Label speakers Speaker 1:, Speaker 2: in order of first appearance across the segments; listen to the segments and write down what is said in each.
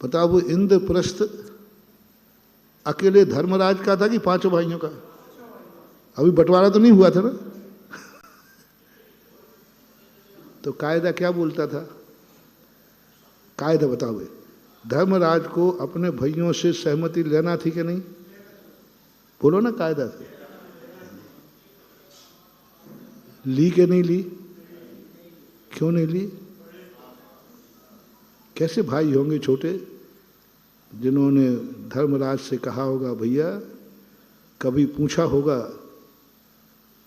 Speaker 1: बताओ वो इंद्रप्रस्थ अकेले धर्मराज का था कि पांचों भाइयों का? अभी बंटवारा तो नहीं हुआ था ना। तो कायदा क्या बोलता था? कायदा बताओ भाई, धर्मराज को अपने भाइयों से सहमति लेना थी कि नहीं? बोलो ना कायदा से। ली कि नहीं ली? क्यों नहीं ली? कैसे भाई होंगे छोटे जिन्होंने धर्मराज से कहा होगा भैया, कभी पूछा होगा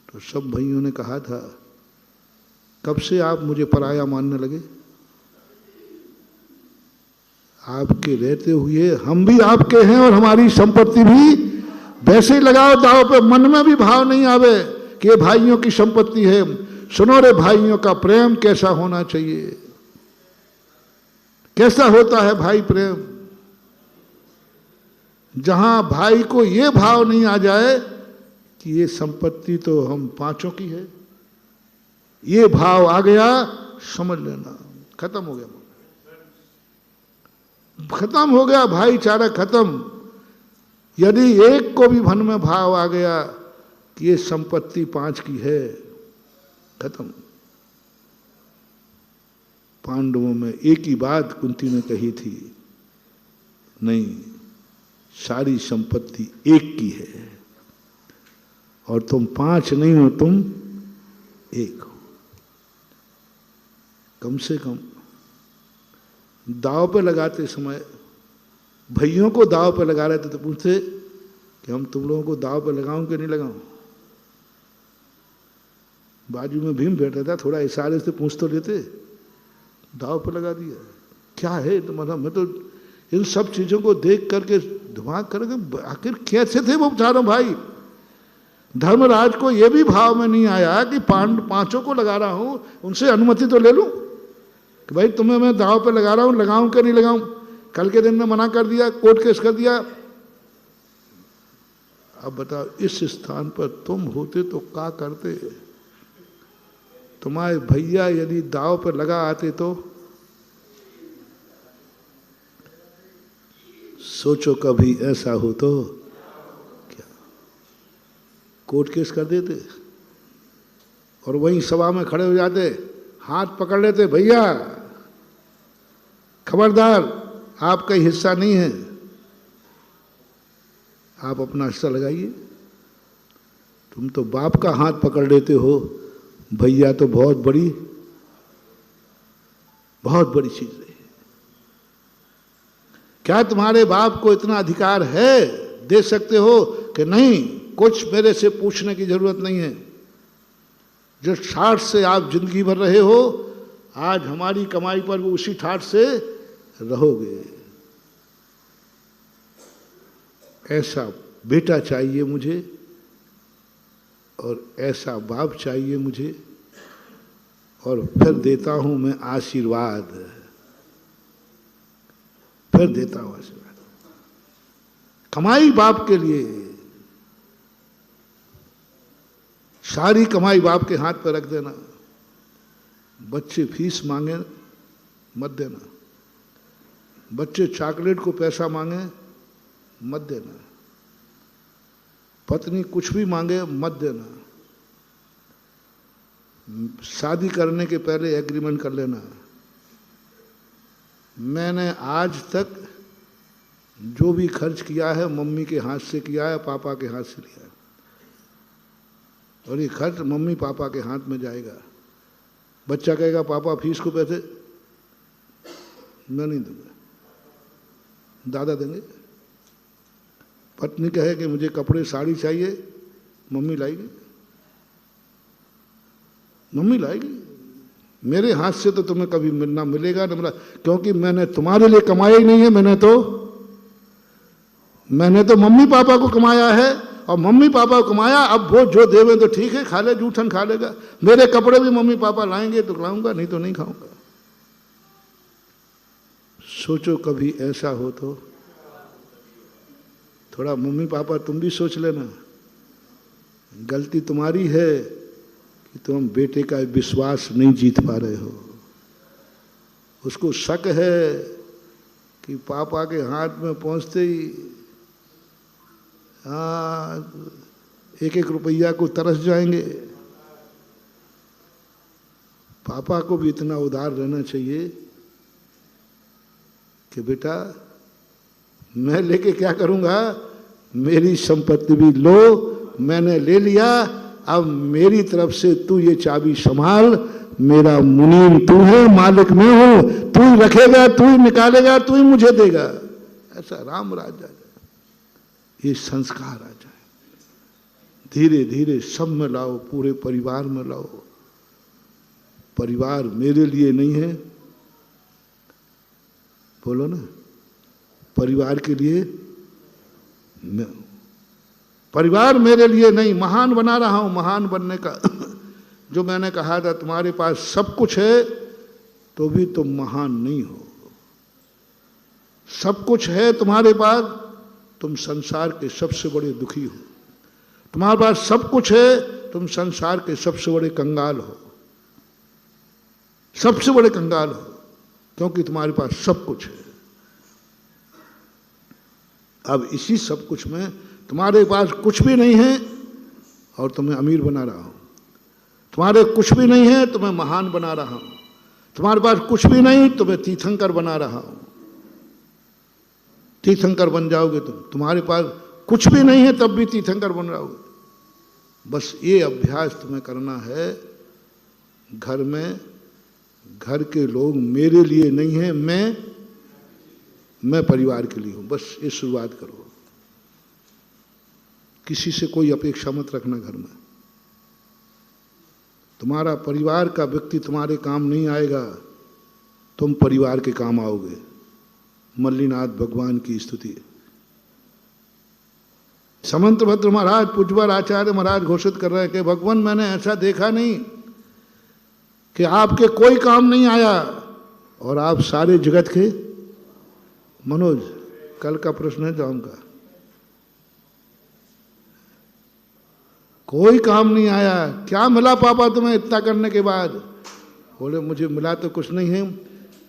Speaker 1: तो सब भाइयों ने कहा था कब से आप मुझे पराया मानने लगे? आपके रहते हुए हम भी आपके हैं और हमारी संपत्ति भी वैसे ही लगाओ दाव पे। मन में भी भाव नहीं आवे कि ये भाइयों की संपत्ति है। सुनो रे भाइयों का प्रेम कैसा होना चाहिए, कैसा होता है भाई प्रेम? जहां भाई को ये भाव नहीं आ जाए कि ये संपत्ति तो हम पांचों की है, ये भाव आ गया, समझ लेना खत्म हो गया, खत्म हो गया भाईचारा, खत्म। यदि एक को भी मन में भाव आ गया कि ये संपत्ति पांच की है, खत्म। पांडवों में एक ही बात कुंती ने कही थी, नहीं, सारी संपत्ति एक की है और तुम पांच नहीं हो, तुम एक हो। कम से कम दाव पे लगाते समय भाइयों को दाव पे लगा रहे थे तो पूछते कि हम तुम लोगों को दाव पे लगाऊं कि नहीं लगाऊं? बाजू में भीम बैठा था, थोड़ा इशारे से पूछ तो लेते, दाव पे लगा दिया। क्या है तो मतलब मैं तो इन सब चीजों को देख करके दिमाग करके आखिर कैसे थे वो चारों भाई? धर्मराज को यह भी भाव में नहीं आया कि पांचों को लगा रहा हूं, उनसे अनुमति तो ले लूं कि भाई तुम्हें मैं दाव पे लगा रहा हूं, लगाऊं कि नहीं लगाऊं? कल के दिन में मना कर दिया, कोर्ट केस कर दिया। अब बताओ इस स्थान पर तुम होते तो क्या करते? तुम्हारे भैया यदि दाव पर लगा आते तो सोचो कभी ऐसा हो तो क्या कोर्ट केस कर देते और वहीं सभा में खड़े हो जाते, हाथ पकड़ लेते, भैया खबरदार आपका हिस्सा नहीं है, आप अपना हिस्सा लगाइए। तुम तो बाप का हाथ पकड़ लेते हो, भैया तो बहुत बड़ी चीज है। क्या तुम्हारे बाप को इतना अधिकार है, दे सकते हो कि नहीं कुछ मेरे से पूछने की जरूरत नहीं है? जो ठाठ से आप जिंदगी भर रहे हो, आज हमारी कमाई पर भी उसी ठाठ से रहोगे। ऐसा बेटा चाहिए मुझे और ऐसा बाप चाहिए मुझे, और फिर देता हूं मैं आशीर्वाद, फिर देता हूं आशीर्वाद। कमाई बाप के लिए, सारी कमाई बाप के हाथ पर रख देना। बच्चे फीस मांगे मत देना, बच्चे चॉकलेट को पैसा मांगे मत देना, पत्नी कुछ भी मांगे मत देना। शादी करने के पहले एग्रीमेंट कर लेना, मैंने आज तक जो भी खर्च किया है मम्मी के हाथ से किया है, पापा के हाथ से लिया है, और ये खर्च मम्मी पापा के हाथ में जाएगा। बच्चा कहेगा पापा फीस को पैसे मैं नहीं दूंगा, दादा देंगे। पत्नी कहे कि मुझे कपड़े साड़ी चाहिए, मम्मी लाएगी, मम्मी लाएगी। मेरे हाथ से तो तुम्हें कभी मिलना मिलेगा ना मिला, क्योंकि मैंने तुम्हारे लिए कमाया ही नहीं है, मैंने तो मम्मी पापा को कमाया है, और मम्मी पापा को कमाया, अब वो जो देवे तो ठीक है, खा ले, जूठन खा लेगा। मेरे कपड़े भी मम्मी पापा लाएंगे तो लाऊंगा, नहीं तो नहीं खाऊंगा। सोचो कभी ऐसा हो तो थोड़ा मम्मी पापा तुम भी सोच लेना। गलती तुम्हारी है कि तुम बेटे का विश्वास नहीं जीत पा रहे हो। उसको शक है कि पापा के हाथ में पहुंचते ही हाँ एक एक रुपया को तरस जाएंगे। पापा को भी इतना उदार रहना चाहिए कि बेटा मैं लेके क्या करूंगा, मेरी संपत्ति भी लो, मैंने ले लिया, अब मेरी तरफ से तू ये चाबी संभाल, मेरा मुनीम तू है, मालिक मैं हूं, तू ही रखेगा, तू ही निकालेगा, तू ही मुझे देगा। ऐसा राम राज आ जाए, ये संस्कार आ जाए। धीरे धीरे सब में लाओ, पूरे परिवार में लाओ। परिवार मेरे लिए नहीं है, बोलो ना, परिवार के लिए परिवार मेरे लिए नहीं, महान बना रहा हूं, महान बनने का जो मैंने कहा था तुम्हारे पास सब कुछ है तो भी तुम महान नहीं हो। सब कुछ है तुम्हारे पास, तुम संसार के सबसे बड़े दुखी हो। तुम्हारे पास सब कुछ है, तुम संसार के सबसे बड़े कंगाल हो, सबसे बड़े कंगाल हो, क्योंकि तुम्हारे पास सब कुछ है। अब इसी सब कुछ में तुम्हारे पास कुछ भी नहीं है और तुम्हें अमीर बना रहा हूं। तुम्हारे कुछ भी नहीं है, तुम्हें महान बना रहा हूं। तुम्हारे पास कुछ भी नहीं, तुम्हें तीर्थंकर बना रहा हूं। तीर्थंकर बन जाओगे तुम। तुम्हारे पास कुछ भी नहीं है तब भी तीर्थंकर बन जाओगे। बस ये अभ्यास तुम्हें करना है। घर में घर के लोग मेरे लिए नहीं है, मैं परिवार के लिए हूं। बस ये शुरुआत करो। किसी से कोई अपेक्षा मत रखना घर में। तुम्हारा परिवार का व्यक्ति तुम्हारे काम नहीं आएगा, तुम परिवार के काम आओगे। मल्लीनाथ भगवान की स्तुति। समंतभद्र महाराज, पूज्यवर आचार्य महाराज घोषित कर रहे हैं कि भगवान मैंने ऐसा देखा नहीं कि आपके कोई काम नहीं आया और आप सारे जगत के। मनोज, कल का प्रश्न है जाम का, कोई काम नहीं आया, क्या मिला पापा तुम्हें इतना करने के बाद? बोले मुझे मिला तो कुछ नहीं है,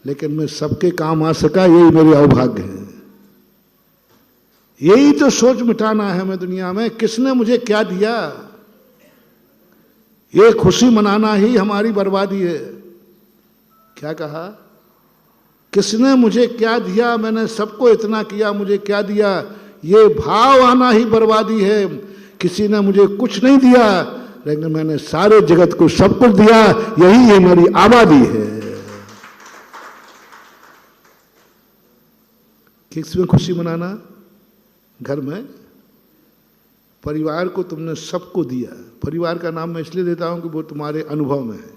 Speaker 1: लेकिन मैं सबके काम आ सका, यही मेरे अभाग्य है। यही तो सोच मिटाना है हमें दुनिया में। किसने मुझे क्या दिया, ये खुशी मनाना ही हमारी बर्बादी है। क्या कहा? किसने मुझे क्या दिया, मैंने सबको इतना किया, मुझे क्या दिया, ये भाव आना ही बर्बादी है। किसी ने मुझे कुछ नहीं दिया, लेकिन मैंने सारे जगत को सब कुछ दिया, यही है मेरी आबादी है। किसमें खुशी मनाना? घर में। परिवार को तुमने सबको दिया। परिवार का नाम मैं इसलिए देता हूं कि वो तुम्हारे अनुभव में है।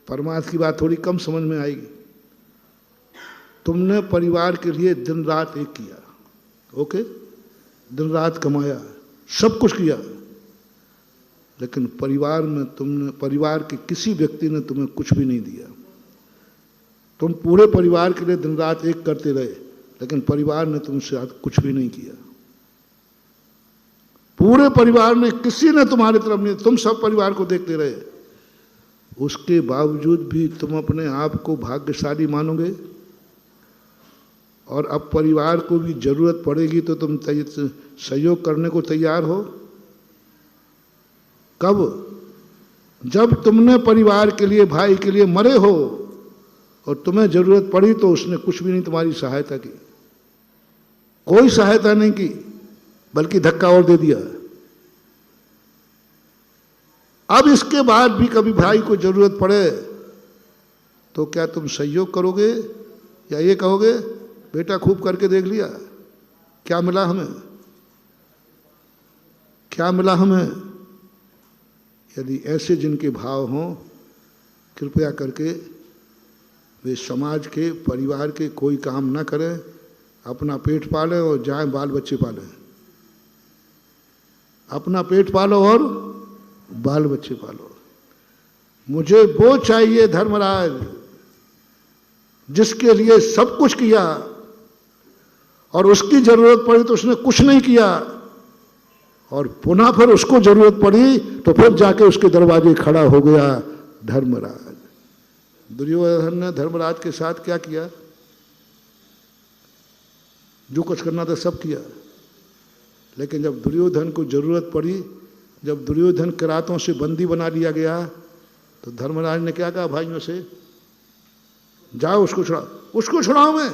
Speaker 1: परमार्थ की बात थोड़ी कम समझ में आएगी। तुमने परिवार के लिए दिन रात एक किया, ओके, दिन रात कमाया, सब कुछ किया, लेकिन परिवार में तुमने, परिवार के किसी व्यक्ति ने तुम्हें कुछ भी नहीं दिया। तुम पूरे परिवार के लिए दिन रात एक करते रहे, लेकिन परिवार ने तुमसे कुछ भी नहीं किया। पूरे परिवार ने, किसी ने तुम्हारी तरफ नहीं, तुम सब परिवार को देखते रहे। उसके बावजूद भी तुम अपने आप को भाग्यशाली मानोगे। और अब परिवार को भी जरूरत पड़ेगी तो तुम सहयोग करने को तैयार हो। कब? जब तुमने परिवार के लिए, भाई के लिए मरे हो और तुम्हें जरूरत पड़ी तो उसने कुछ भी नहीं तुम्हारी सहायता की, कोई सहायता नहीं की, बल्कि धक्का और दे दिया। अब इसके बाद भी कभी भाई को जरूरत पड़े तो क्या तुम सहयोग करोगे या ये कहोगे बेटा खूब करके देख लिया, क्या मिला हमें, क्या मिला हमें? यदि ऐसे जिनके भाव हों, कृपया करके वे समाज के, परिवार के कोई काम न करें, अपना पेट पालें और जाएं बाल बच्चे पालें। अपना पेट पालो और बाल बच्चे पालो। मुझे वो चाहिए धर्मराज जिसके लिए सब कुछ किया और उसकी जरूरत पड़ी तो उसने कुछ नहीं किया, और पुनः फिर उसको जरूरत पड़ी तो फिर जाके उसके दरवाजे खड़ा हो गया धर्मराज। दुर्योधन ने धर्मराज के साथ क्या किया? जो कुछ करना था सब किया। लेकिन जब दुर्योधन को जरूरत पड़ी, जब दुर्योधन किरातों से बंदी बना लिया गया, तो धर्मराज ने क्या कहा भाइयों से, जाओ उसको छुड़ाओ। उसको छुड़ाओ मैं,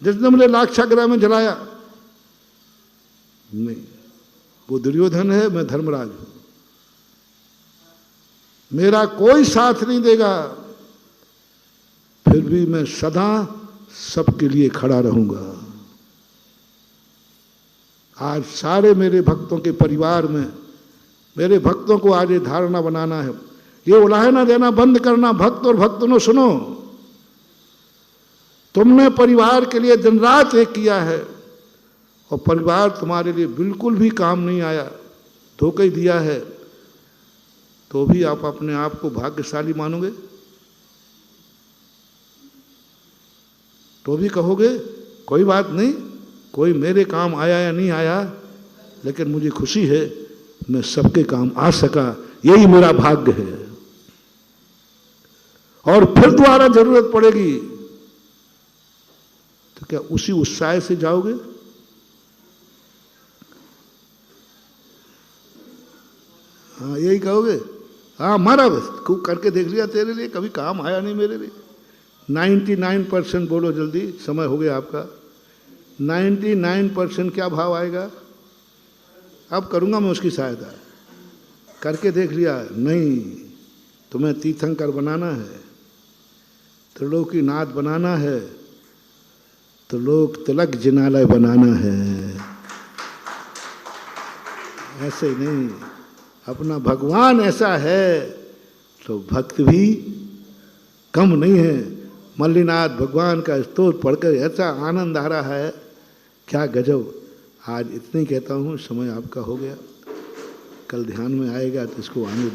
Speaker 1: जिसने मुझे लाक्षागृह में जलाया? नहीं, वो दुर्योधन है, मैं धर्मराज हूं, मेरा कोई साथ नहीं देगा, फिर भी मैं सदा सबके लिए खड़ा रहूंगा। आज सारे मेरे भक्तों के परिवार में, मेरे भक्तों को आज ये धारणा बनाना है, ये उलाहना देना बंद करना। भक्त और भक्तों सुनो, तुमने परिवार के लिए दिन रात एक किया है और परिवार तुम्हारे लिए बिल्कुल भी काम नहीं आया, धोखा ही दिया है, तो भी आप अपने आप को भाग्यशाली मानोगे? तो भी कहोगे कोई बात नहीं, कोई मेरे काम आया या नहीं आया, लेकिन मुझे खुशी है मैं सबके काम आ सका, यही मेरा भाग्य है। और फिर दोबारा जरूरत पड़ेगी तो क्या उसी उत्साह से जाओगे? हाँ यही कहोगे, हाँ मारा बस खूब करके देख लिया, तेरे लिए कभी काम आया नहीं मेरे लिए। 99% बोलो जल्दी, समय हो गया आपका। 99% क्या भाव आएगा? अब करूँगा मैं उसकी सहायता। करके देख लिया, नहीं, तुम्हें तीर्थंकर बनाना है, त्रिलोकीनाथ बनाना है, तो लोक तिलक जिनालय बनाना है। ऐसे नहीं, अपना भगवान ऐसा है तो भक्त भी कम नहीं है। मल्लीनाथ भगवान का स्तोत्र पढ़कर ऐसा आनंद आ रहा है, क्या गजब। आज इतनी कहता हूँ, समय आपका हो गया, कल ध्यान में आएगा तो इसको आगे